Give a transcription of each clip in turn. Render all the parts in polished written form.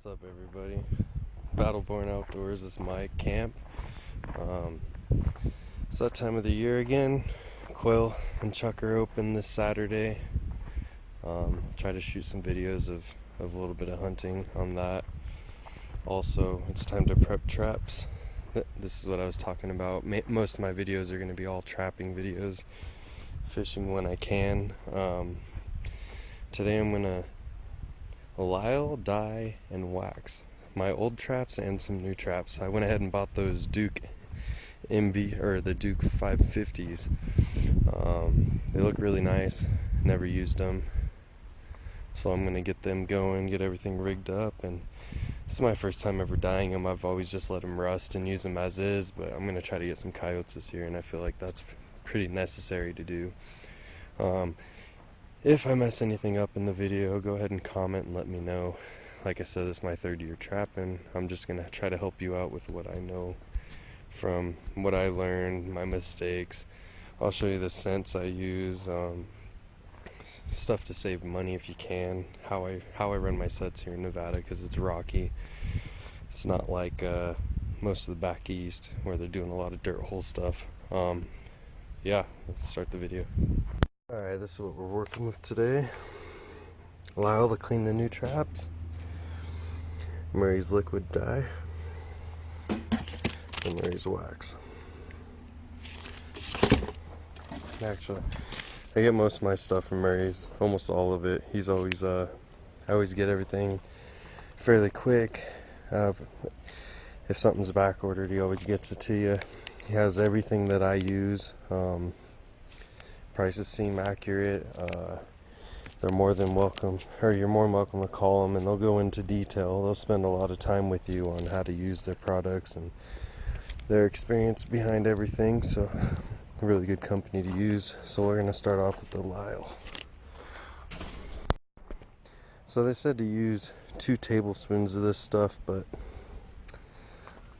What's up, everybody? Battleborn Outdoors is my camp. It's that time of the year again. Quill and Chuck are open this Saturday. Try to shoot some videos of a little bit of hunting on that. Also, it's time to prep traps. This is what I was talking about. Most of my videos are going to be all trapping videos, fishing when I can. Today I'm going to lisle, dye, and wax my old traps and some new traps. I went ahead and bought those Duke MB or the Duke 550s. They look really nice. Never used them, so I'm gonna get them going, get everything rigged up. And this is my first time ever dyeing them. I've always just let them rust and use them as is, but I'm gonna try to get some coyotes this year, and I feel like that's pretty necessary to do. If I mess anything up in the video, go ahead and comment and let me know. Like I said, this is my third year trapping. I'm just going to try to help you out with what I know from what I learned, my mistakes. I'll show you the scents I use, stuff to save money if you can, how I run my sets here in Nevada, because it's rocky. It's not like most of the back east where they're doing a lot of dirt hole stuff. Yeah, let's start the video. Alright, this is what we're working with today. Lisle to clean the new traps, Murray's liquid dye, and Murray's wax. Actually, I get most of my stuff from Murray's, almost all of it. He's always, I always get everything fairly quick. If something's back ordered, he always gets it to you. He has everything that I use. Prices seem accurate. They're more than welcome, or you're more than welcome to call them, and they'll go into detail. They'll spend a lot of time with you on how to use their products and their experience behind everything. So, a really good company to use. So we're gonna start off with the Lisle. So they said to use 2 tablespoons of this stuff, but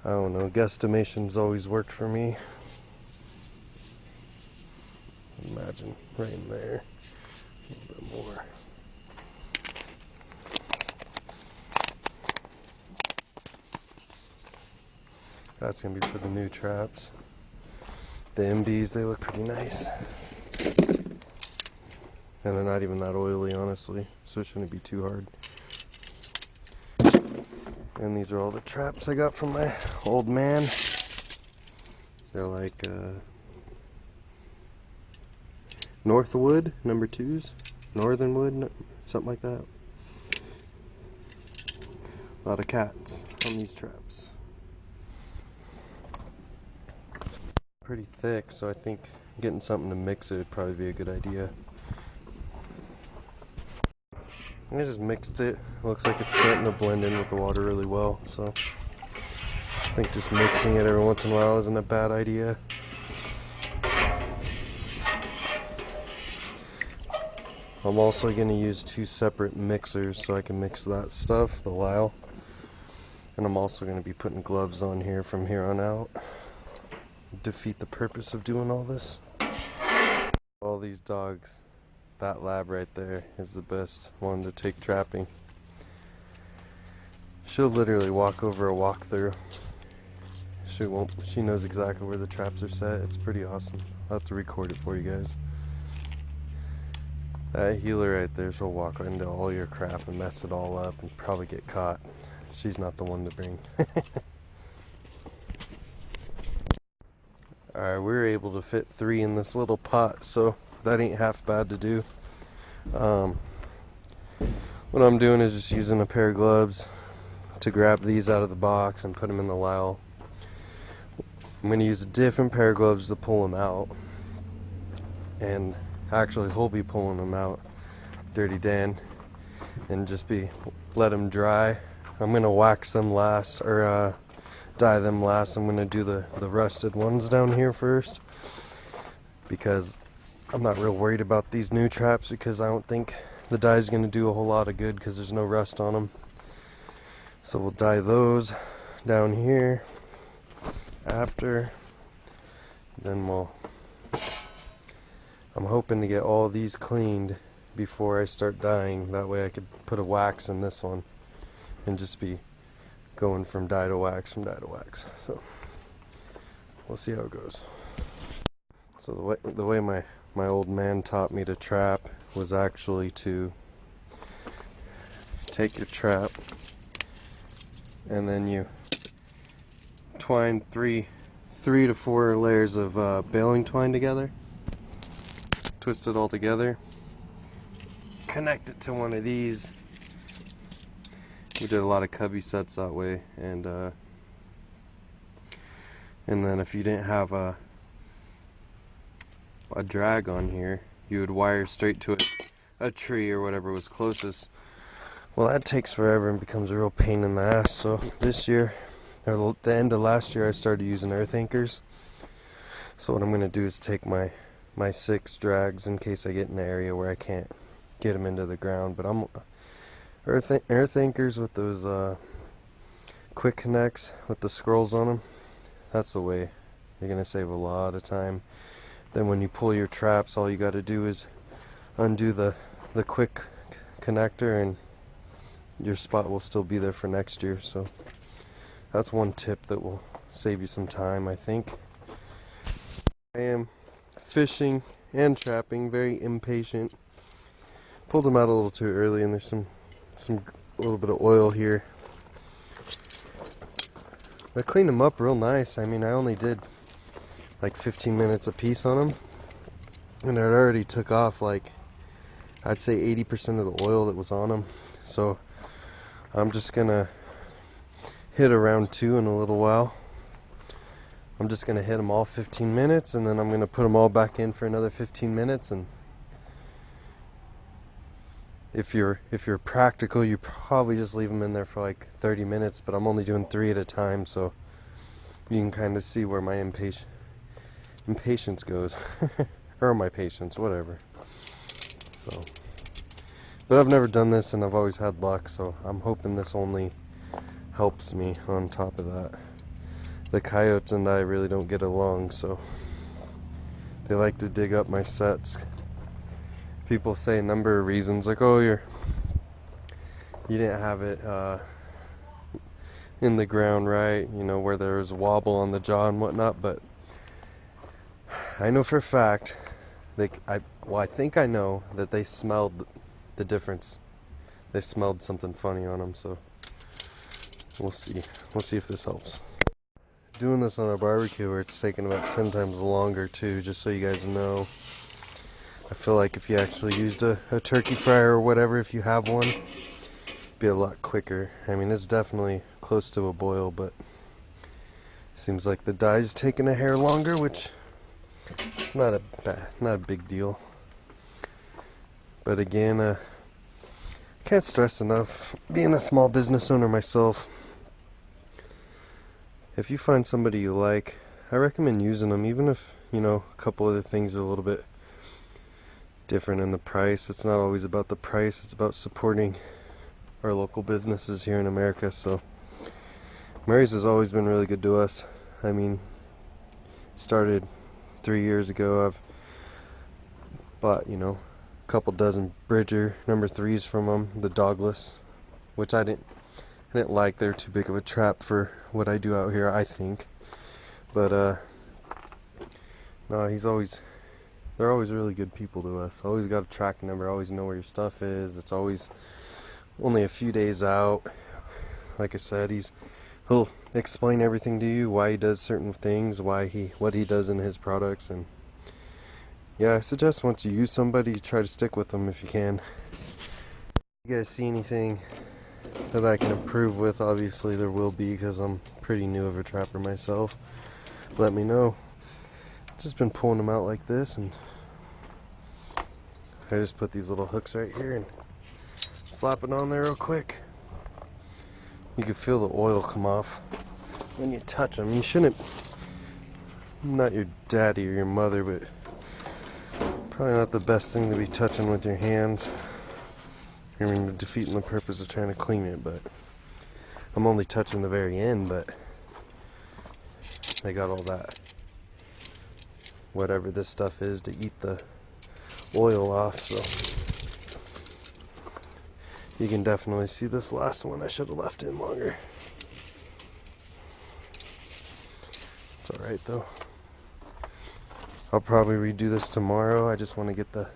I don't know. Guesstimations always worked for me. Imagine right in there, a little bit more. That's gonna be for the new traps. The MBs, they look pretty nice, and they're not even that oily, honestly, so it shouldn't be too hard. And these are all the traps I got from my old man. They're like Northwood number 2s, Northernwood, something like that. A lot of cats on these traps. Pretty thick, so I think getting something to mix it would probably be a good idea. I just mixed it. Looks like it's starting to blend in with the water really well, so I think just mixing it every once in a while isn't a bad idea. I'm also going to use 2 separate mixers so I can mix that stuff, the Lisle. And I'm also going to be putting gloves on here from here on out. Defeat the purpose of doing all this. All these dogs. That lab right there is the best one to take trapping. She'll literally walk over a walkthrough. She knows exactly where the traps are set. It's pretty awesome. I'll have to record it for you guys. That healer right there, she'll walk into all your crap and mess it all up and probably get caught. She's not the one to bring. Alright, we were able to fit 3 in this little pot, so that ain't half bad to do. What I'm doing is just using a pair of gloves to grab these out of the box and put them in the Lisle. I'm going to use a different pair of gloves to pull them out. And actually, he'll be pulling them out, Dirty Dan, and just let them dry. I'm gonna wax them last, or dye them last. I'm gonna do the rusted ones down here first, because I'm not real worried about these new traps, because I don't think the dye is gonna do a whole lot of good because there's no rust on them. So we'll dye those down here after, then I'm hoping to get all these cleaned before I start dyeing. That way I could put a wax in this one and just be going from dye to wax, So we'll see how it goes. So the way my old man taught me to trap was actually to take your trap and then you twine three to four layers of baling twine together, twist it all together, connect it to one of these. We did a lot of cubby sets that way, and then if you didn't have a drag on here, you would wire straight to a tree or whatever was closest. Well, that takes forever and becomes a real pain in the ass. So this year, or the end of last year, I started using earth anchors. So what I'm going to do is take my 6 drags in case I get in an area where I can't get them into the ground. But I'm earth anchors with those quick connects with the scrolls on them. That's the way. You're going to save a lot of time. Then when you pull your traps, all you got to do is undo the quick connector and your spot will still be there for next year. So that's one tip that will save you some time, I think. I am fishing and trapping, very impatient. Pulled them out a little too early, and there's some a little bit of oil here. I cleaned them up real nice. I mean, I only did like 15 minutes a piece on them, and it already took off like, I'd say 80% of the oil that was on them. So I'm just gonna hit around 2 in a little while. I'm just gonna hit them all 15 minutes, and then I'm gonna put them all back in for another 15 minutes. And if you're practical, you probably just leave them in there for like 30 minutes. But I'm only doing 3 at a time, so you can kind of see where my impatience goes, or my patience, whatever. So, but I've never done this, and I've always had luck, so I'm hoping this only helps me on top of that. The coyotes and I really don't get along, so they like to dig up my sets. People say a number of reasons, like, oh, you didn't have it in the ground right, you know, where there was wobble on the jaw and whatnot. But I know for a fact, I think I know that they smelled the difference. They smelled something funny on them, so we'll see. We'll see if this helps. Doing this on a barbecue where it's taking about 10 times longer too, just so you guys know. I feel like if you actually used a turkey fryer or whatever, if you have one, it'd be a lot quicker. I mean, it's definitely close to a boil, but seems like the dye's taking a hair longer, which is not a big deal. But again, can't stress enough, being a small business owner myself, if you find somebody you like, I recommend using them, even if, you know, a couple other things are a little bit different in the price. It's not always about the price, it's about supporting our local businesses here in America. So Murray's has always been really good to us. I mean, started 3 years ago. I've bought, you know, a couple dozen Bridger number 3s from them, the dogless, which I didn't like. They're too big of a trap for what I do out here, I think. But no, they're always really good people to us. Always got a track number, always know where your stuff is. It's always only a few days out. Like I said, he'll explain everything to you, why he does certain things, what he does in his products. And yeah, I suggest once you use somebody, you try to stick with them if you can. You guys see anything that I can improve with? Obviously there will be, because I'm pretty new of a trapper myself. Let me know. Just been pulling them out like this, and I just put these little hooks right here and slap it on there real quick. You can feel the oil come off when you touch them. You shouldn't, not your daddy or your mother, but probably not the best thing to be touching with your hands. I mean, defeating the purpose of trying to clean it. But I'm only touching the very end, but they got all that, whatever this stuff is, to eat the oil off. So You can definitely see this last one. I should have left in longer. It's alright though. I'll probably redo this tomorrow. I just want to get the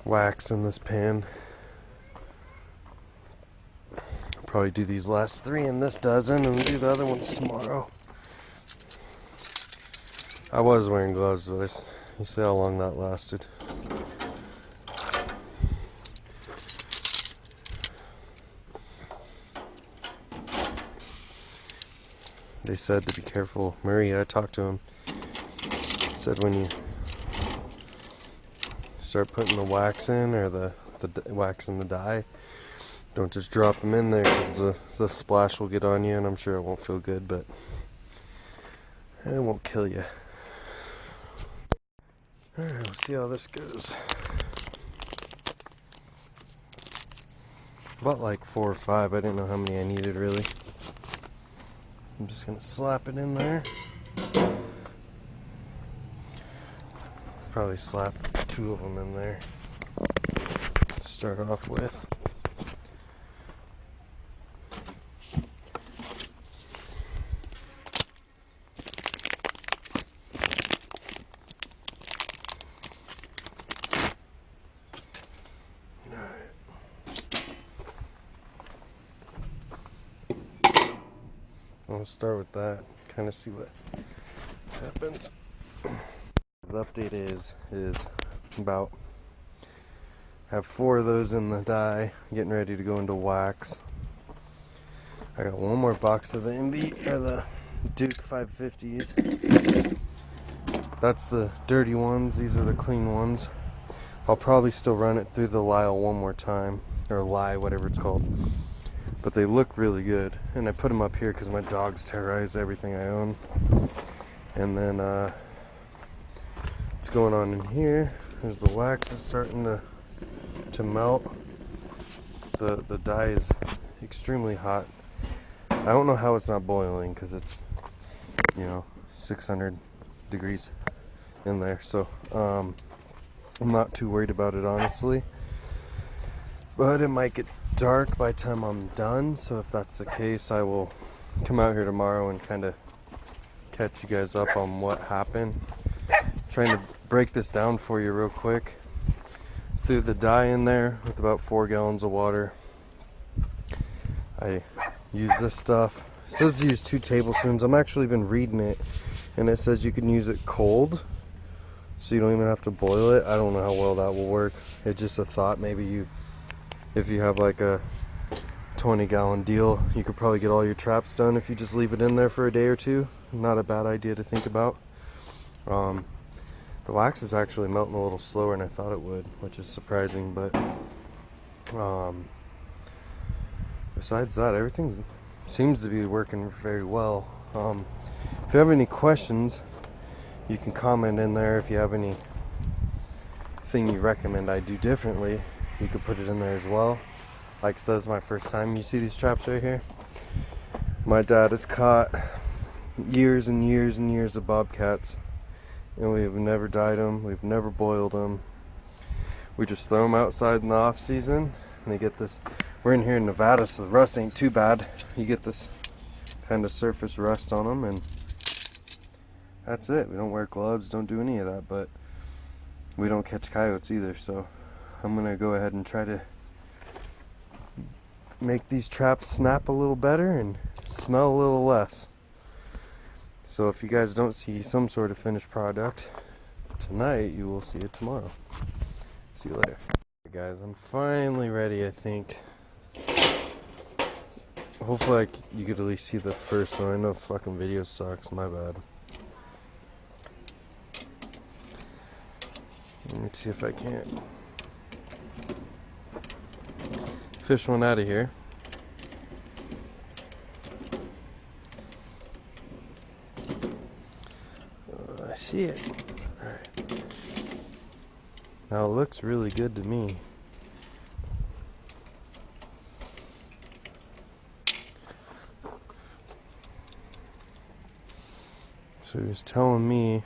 wax in this pan. I'll probably do these last 3 in this dozen and do the other ones tomorrow. I was wearing gloves, but you see how long that lasted. They said to be careful. Murray, I talked to him. Said when you start putting the wax in, or the wax in the dye, don't just drop them in there, because the splash will get on you, and I'm sure it won't feel good, but it won't kill you. Alright, we'll see how this goes. About like 4 or 5. I didn't know how many I needed really. I'm just gonna slap it in there. Probably slap 2 of them in there to start off with. I'll start with that, kind of see what happens. The update is about, have 4 of those in the dye, getting ready to go into wax. I got 1 more box of the MB, or the Duke 550s. That's the dirty ones, these are the clean ones. I'll probably still run it through the Lyle 1 more time, or Lye, whatever it's called. But they look really good, and I put them up here because my dogs terrorize everything I own. And then what's going on in here is the wax is starting to melt. The dye is extremely hot. I don't know how it's not boiling, because it's, 600 degrees in there, so I'm not too worried about it, honestly. But it might get dark by the time I'm done, so if that's the case, I will come out here tomorrow and kind of catch you guys up on what happened. Trying to break this down for you real quick. Threw the dye in there with about 4 gallons of water. I use this stuff. It says to use 2 tablespoons. I'm actually been reading it, and it says you can use it cold, so you don't even have to boil it. I don't know how well that will work. It's just a thought. Maybe if you have like a 20-gallon deal, you could probably get all your traps done if you just leave it in there for a day or 2. Not a bad idea to think about. The wax is actually melting a little slower than I thought it would, which is surprising, but besides that, everything seems to be working very well. If you have any questions, you can comment in there. If you have anything you recommend I do differently, you could put it in there as well. Like I said, it's my first time. You see these traps right here? My dad has caught years and years and years of bobcats, and we've never dyed them, we've never boiled them. We just throw them outside in the off season, and they get this. We're in here in Nevada, so the rust ain't too bad. You get this kind of surface rust on them, and that's it. We don't wear gloves, don't do any of that, but we don't catch coyotes either, so I'm gonna go ahead and try to make these traps snap a little better and smell a little less. So if you guys don't see some sort of finished product tonight, you will see it tomorrow. See you later. Hey guys, I'm finally ready, I think. Hopefully you could at least see the first one. I know fucking video sucks, my bad. Let me see if I can't fish one out of here. I see it. Alright. Now it looks really good to me. So he was telling me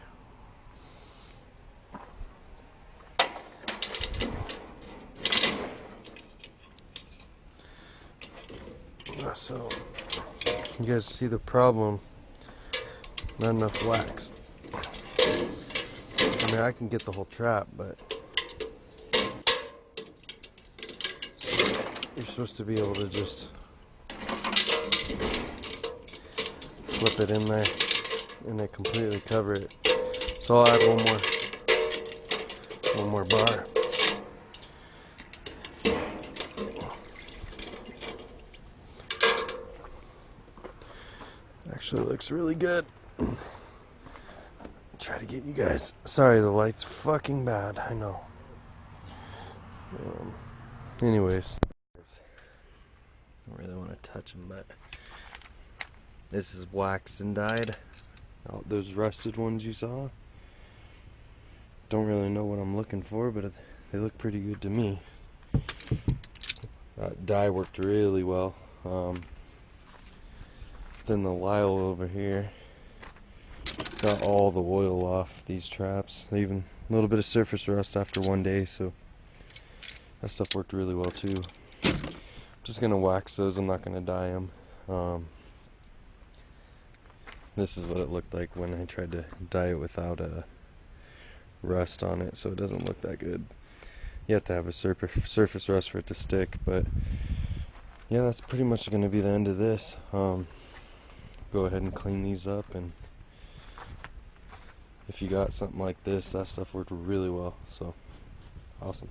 so you guys see the problem. Not enough wax. I mean, I can get the whole trap, but you're supposed to be able to just flip it in there and then completely cover it. So I'll add one more bar. Actually looks really good. Try to get you guys. Sorry, the light's fucking bad. I know. Anyways, I don't really want to touch them, but this is waxed and dyed. Oh, those rusted ones you saw. Don't really know what I'm looking for, but they look pretty good to me. Dye worked really well. Then the Lyle over here got all the oil off these traps. Even a little bit of surface rust after one day, so that stuff worked really well too. I'm just gonna wax those. I'm not gonna dye them. This is what it looked like when I tried to dye it without a rust on it, so it doesn't look that good. You have to have a surface rust for it to stick, but yeah, that's pretty much going to be the end of this. Go ahead and clean these up, and if you got something like this, that stuff worked really well, so awesome.